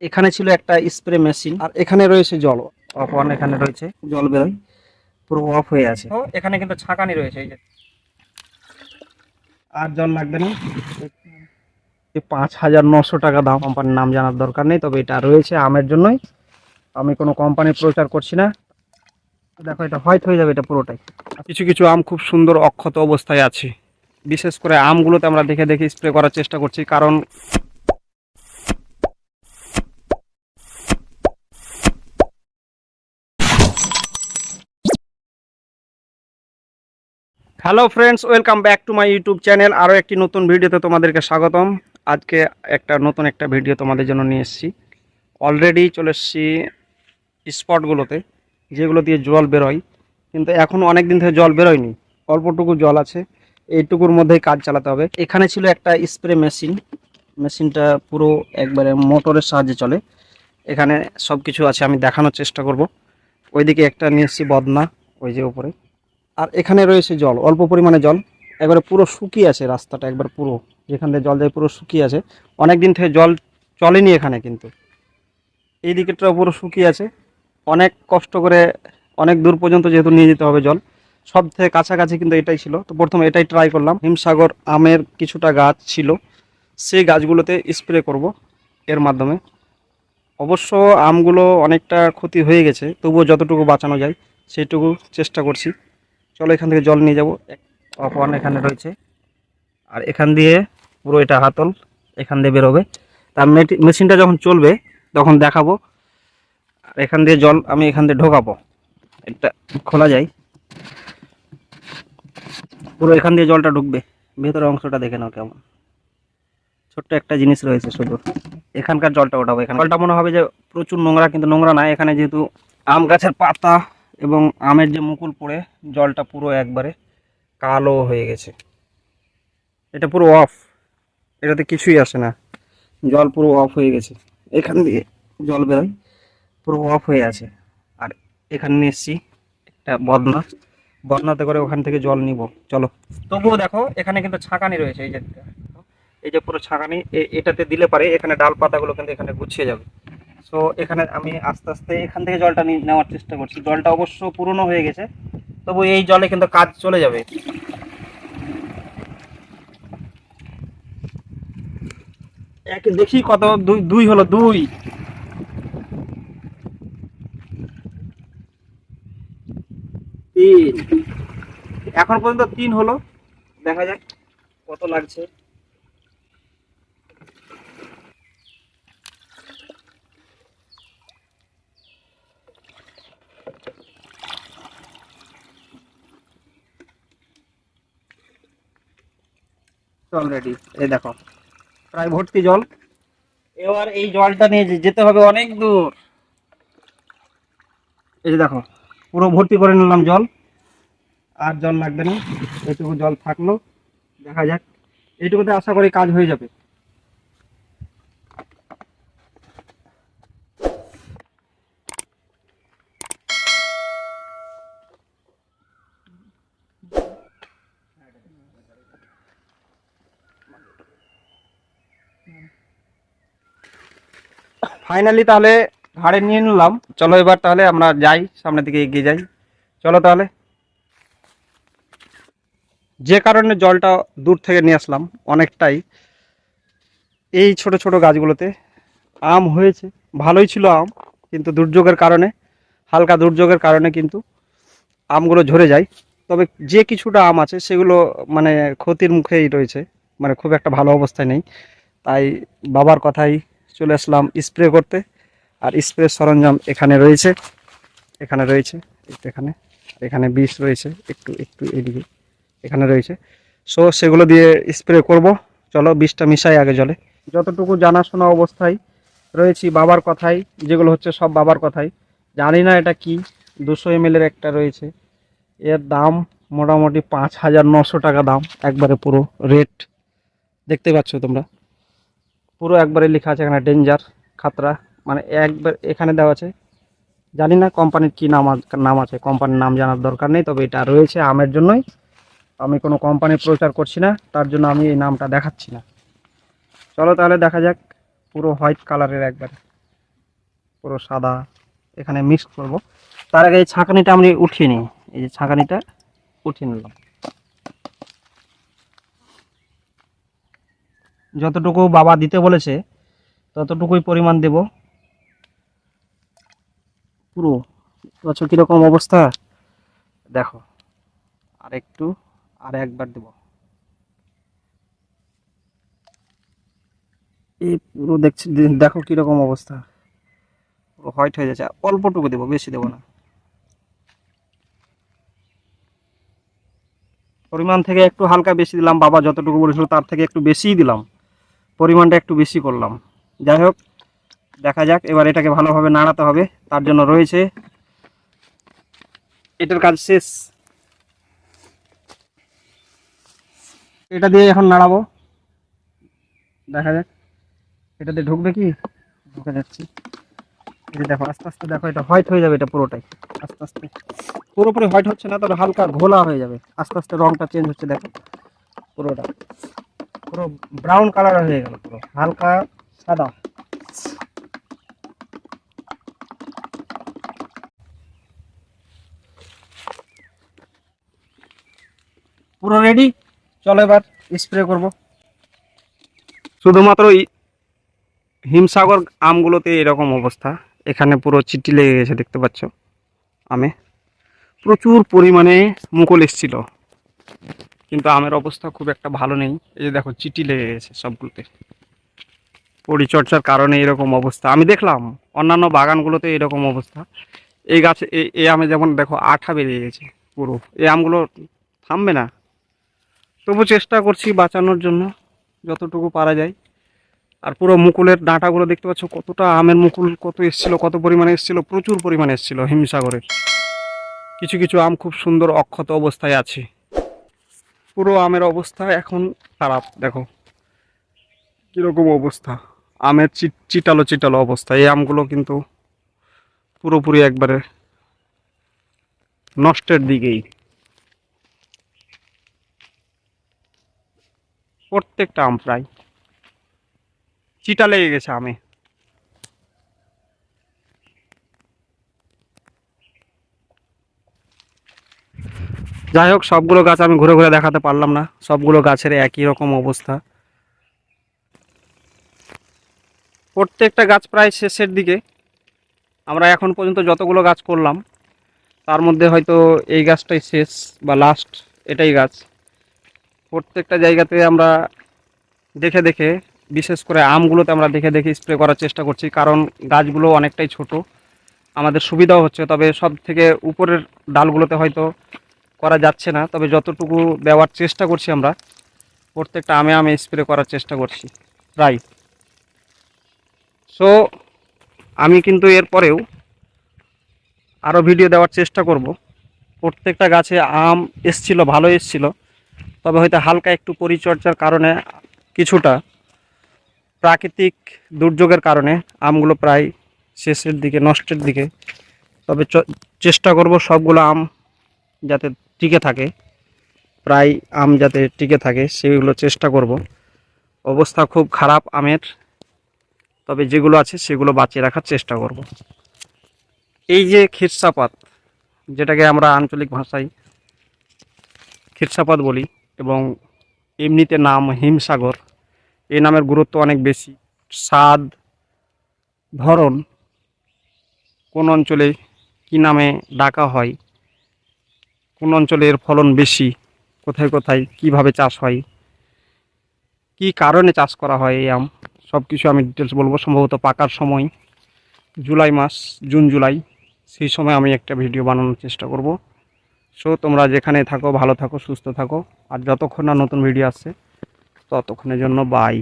এখানে ছিল একটা স্প্রে মেশিন আর এখানে রয়েছে জল অফ অন, এখানে রয়েছে জল বেরোয়, পুরো অফ হয়ে আছে। তো এখানে কিন্তু ছাঁকানি রয়েছে, এই যে আর জল লাগবে না। 5,900 টাকা দাম, কোম্পানির নাম জানার দরকার নেই, তবে এটা রয়েছে আমের জন্যই। আমি কোনো কোম্পানির প্রচার করছি না। দেখো এটা হোয়াইট হয়ে যাবে, এটা পুরোটাই। কিছু কিছু আম খুব সুন্দর অক্ষত অবস্থায় আছে, বিশেষ করে আমগুলোতে আমরা দেখে দেখে স্প্রে করার চেষ্টা করছি, কারণ hello friends, welcome back to my YouTube channel. আরও একটি নতুন ভিডিওতে তোমাদেরকে স্বাগতম। আজকে নতুন একটা ভিডিও তোমাদের জন্য নিয়ে এসেছি। অলরেডি চলে এসেছি স্পটগুলোতে যেগুলো দিয়ে জল বেরোয়, কিন্তু এখনও অনেক দিন থেকে জল বেরোয়নি, অল্পটুকু জল আছে, এইটুকুর মধ্যেই কাজ চালাতে হবে। এখানে ছিল একটা স্প্রে মেশিন, মেশিনটা পুরো একবারে মোটরের সাহায্যে চলে। এখানে সব কিছু আছে, আমি দেখানোর চেষ্টা করব। ওইদিকে একটা নিয়ে এসেছি বদনা, ওই যে উপরে। আর এখানে রয়েছে জল, অল্প পরিমাণে জল, একবারে পুরো শুকিয়ে আছে রাস্তাটা, একবার পুরো যেখান থেকে জল যায় পুরো শুকিয়ে আছে। অনেক দিন থেকে জল চলেনি এখানে, কিন্তু এই দিকেরটা পুরো শুকিয়ে আছে। অনেক কষ্ট করে অনেক দূর পর্যন্ত যেহেতু নিয়ে যেতে হবে জল, সব থেকে কাছাকাছি কিন্তু এটাই ছিল। তো প্রথমে এটাই ট্রাই করলাম। হিমসাগর আমের কিছুটা গাছ ছিল, সেই গাছগুলোতে স্প্রে করব এর মাধ্যমে। অবশ্য আমগুলো অনেকটা ক্ষতি হয়ে গেছে, তবুও যতটুকু বাঁচানো যায় সেইটুকু চেষ্টা করছি। চলো এখান থেকে জল নিয়ে যাবো। অফ ওয়ান এখানে রয়েছে, আর এখান দিয়ে পুরো এটা হাতল এখান দিয়ে বেরোবে। তার মেশিনটা যখন চলবে তখন দেখাবো। আর এখান দিয়ে জল আমি এখান দিয়ে ঢোকাবো, এটা খোলা যায়, পুরো এখান দিয়ে জলটা ঢুকবে। ভেতরের অংশটা দেখে নাও কেমন, ছোট্ট একটা জিনিস রয়েছে শুধু। এখানকার জলটা ওঠাবো। এখানে জলটা মনে হবে যে প্রচুর নোংরা, কিন্তু নোংরা না। এখানে যেহেতু আম গাছের পাতা এবং আমের যে মুকুল পড়ে জলটা পুরো একবারে কালো হয়ে গেছে। এটা পুরো অফ, এটাতে কিছুই আসে না, জল পুরো অফ হয়ে গেছে। এখান দিয়ে জল বেরোয়, পুরো অফ হয়ে আছে। আর এখানে নিয়ে এসছি একটা বদনা, বদনাতে করে ওখান থেকে জল নিব। চলো। তবুও দেখো এখানে কিন্তু ছাঁকানি রয়েছে, এই যে পুরো ছাঁকানি, এটাতে দিলে পারে এখানে ডাল পাতাগুলো কিন্তু এখানে গুছিয়ে যাবে। সো এখানে আমি আস্তে আস্তে এখান থেকে জলটা নেওয়ার চেষ্টা করছি। জলটা অবশ্য পুরনো হয়ে গেছে, তবু এই জলে কিন্তু কাজ চলে যাবে। দেখি কত, দুই দুই হলো, দুই তিন, এখন পর্যন্ত তিন হলো। দেখা যাক কত লাগছে। অলরেডি এই দেখো প্রায় ভর্তি জল। এবার এই জলটা নিয়ে যেতে হবে অনেক দূর। এই যে দেখো পুরো ভর্তি করে নিলাম জল, আর জল লাগবে না, এইটুকু জল থাকলো। দেখা যাক, এইটুকুতে আশা করি কাজ হয়ে যাবে। ফাইনালি তাহলে ঘাড়ে নিয়ে নিলাম। চলো এবার তাহলে আমরা যাই, সামনের দিকে এগিয়ে যাই। চলো তাহলে। যে কারণে জলটা দূর থেকে নিয়ে আসলাম অনেকটাই, এই ছোট ছোট গাছগুলোতে আম হয়েছে, ভালোই ছিল আম, কিন্তু দুর্যোগের কারণে, হালকা দুর্যোগের কারণে কিন্তু আমগুলো ঝরে যায়। তবে যে কিছুটা আম আছে সেগুলো মানে ক্ষতির মুখেই রয়েছে, মানে খুব একটা ভালো অবস্থায় নেই। তাই বাবার কথাই চলে আসলাম স্প্রে করতে। আর স্প্রে সরঞ্জাম এখানে রয়েছে, এখানে রয়েছে একটু, এখানে এখানে বিষ রয়েছে একটু একটু এদিকে, এখানে রয়েছে। সো সেগুলো দিয়ে স্প্রে করব। চলো বিষটা মিশাই আগে জলে। যতটুকু জানাশোনা অবস্থায় রয়েছি বাবার কথাই, যেগুলো হচ্ছে সব বাবার কথাই। জানি না এটা কি, 200 ml এর একটা রয়েছে, এর দাম মোটামুটি 5,900 টাকা দাম। একবারে পুরো রেট দেখতে পাচ্ছ তোমরা, পুরো একবারে লেখা আছে এখানে ডেঞ্জার, খাতরা, মানে একবার এখানে দেওয়া আছে। জানি না কোম্পানির কি নাম আছে, কোম্পানির নাম জানার দরকার নেই, তবে এটা রয়েছে আমের জন্যই। আমি কোনো কোম্পানির প্রচার করছি না, তার জন্য আমি এই নামটা দেখাচ্ছি না। চলো তাহলে দেখা যাক। পুরো হোয়াইট কালারের একবার, পুরো সাদা, এখানে মিক্স করব। তার আগে এই ছাঁকানিটা আমি উঠিয়ে নিই, এই যে ছাঁকানিটা উঠিয়ে নিলাম। যতটুকু বাবা দিতে বলেছে ততটুকুই পরিমাণ দেব পুরো। বছর কীরকম অবস্থা দেখো, আর একটু, আর একবার দেব। এই পুরো দেখো কীরকম অবস্থা, পুরো হোয়াইট হয়ে যাচ্ছে। অল্পটুকু দেবো, বেশি দেবো না। পরিমাণ থেকে একটু হালকা বেশি দিলাম, বাবা যতটুকু বলেছিল তার থেকে একটু বেশিই দিলাম, পরিমাণটা একটু বেশি করলাম। যাই হোক, দেখা যাক। এবার এটাকে ভালোভাবে নাড়াতে হবে, তার জন্য রয়েছে এটার কাজ শেষ। এটা দিয়ে এখন নাড়াবো, দেখা যাক এটাতে ঢুকবে কি। ঢুকে যাচ্ছে, এই যে দেখো আস্তে আস্তে দেখো এটা হোয়াইট হয়ে যাবে, এটা পুরোটাই আস্তে আস্তে। পুরোপুরি হোয়াইট হচ্ছে না, তবে হালকা ঘোলা হয়ে যাবে, আস্তে আস্তে রংটা চেঞ্জ হচ্ছে। দেখো পুরোটা পুরো ব্রাউন কালার হয়ে গেল, পুরো হালকা সাদা। পুরো রেডি, চলো এবার স্প্রে করব। শুধুমাত্র হিমসাগর আমগুলোতে এরকম অবস্থা, এখানে পুরো চিটি লেগে গেছে, দেখতে পাচ্ছ আমে প্রচুর পরিমাণে মুকুল এসেছিল, কিন্তু আমের অবস্থা খুব একটা ভালো নেই। এই যে দেখো চিটি লেগে গেছে সবগুলোতে, পরিচর্যার কারণে এরকম অবস্থা। আমি দেখলাম অন্যান্য বাগানগুলোতে এরকম অবস্থা, এই গাছে এই আমে যেমন দেখো আঠা বেরিয়ে গেছে পুরো, এই আমগুলো থামবে না। তবু চেষ্টা করছি বাঁচানোর জন্য যতটুকু পারা যায়। আর পুরো মুকুলের ডাঁটাগুলো দেখতে পাচ্ছ, কতটা আমের মুকুল কত এসেছিল, কত পরিমাণে এসেছিল, প্রচুর পরিমাণে এসেছিল হিমসাগরের। কিছু কিছু আম খুব সুন্দর অক্ষত অবস্থায় আছে। পুরো আমের অবস্থা এখন খারাপ, দেখো কীরকম অবস্থা, আমের চিটালো চিটালো অবস্থা। এই আমগুলো কিন্তু পুরোপুরি একবারে নষ্টের দিকেই, প্রত্যেকটা আম প্রায় চিটা লেগে গেছে আমে। যাই হোক, সবগুলো গাছ আমি ঘুরে ঘুরে দেখাতে পারলাম না, সবগুলো গাছের একই রকম অবস্থা। প্রত্যেকটা গাছ প্রায় শেষের দিকে। আমরা এখন পর্যন্ত যতগুলো গাছ করলাম তার মধ্যে হয়তো এই গাছটাই শেষ বা লাস্ট, এটাই গাছ। প্রত্যেকটা জায়গাতে আমরা দেখে দেখে, বিশেষ করে আমগুলোতে আমরা দেখে দেখে স্প্রে করার চেষ্টা করছি, কারণ গাছগুলো অনেকটাই ছোট, আমাদের সুবিধাও হচ্ছে। তবে সব থেকে উপরের ডালগুলোতে হয়তো করা যাচ্ছে না, তবে যতটুকু দেওয়ার চেষ্টা করছি আমরা, প্রত্যেকটা আমে আমে স্প্রে করার চেষ্টা করছি প্রায়। সো আমি কিন্তু এরপরেও আরও ভিডিও দেওয়ার চেষ্টা করব। প্রত্যেকটা গাছে আম এসছিল, ভালো এসছিল, তবে হয়তো হালকা একটু পরিচর্যার কারণে, কিছুটা প্রাকৃতিক দুর্যোগের কারণে আমগুলো প্রায় শেষের দিকে, নষ্টের দিকে। তবে চেষ্টা করব সবগুলো আম যাতে টিকে থাকে, প্রায় আম যাতে টিকে থাকে সেগুলো চেষ্টা করব। অবস্থা খুব খারাপ আমের, তবে যেগুলো আছে সেগুলো বাঁচিয়ে রাখার চেষ্টা করব। এই যে খিরসাপাত, যেটাকে আমরা আঞ্চলিক ভাষায় খিরসাপাত বলি, এবং এমনিতে নাম হিমসাগর, এই নামের গুরুত্ব অনেক বেশি। স্বাদ, ধরন, কোন অঞ্চলে কি নামে ডাকা হয়, কোন অঞ্চলে এর ফলন বেশি, কোথায় কোথায় কিভাবে চাষ হয়, কি কারণে চাষ করা হয় এই আম, সব কিছু আমি ডিটেলস বলবো। সম্ভবত পাকার সময় জুলাই মাস, জুন জুলাই, সেই সময় আমি একটা ভিডিও বানানোর চেষ্টা করব। সো তোমরা যেখানে থাকো ভালো থাকো, সুস্থ থাকো, আর যতক্ষণ না নতুন ভিডিও আসছে ততক্ষণের জন্য বাই।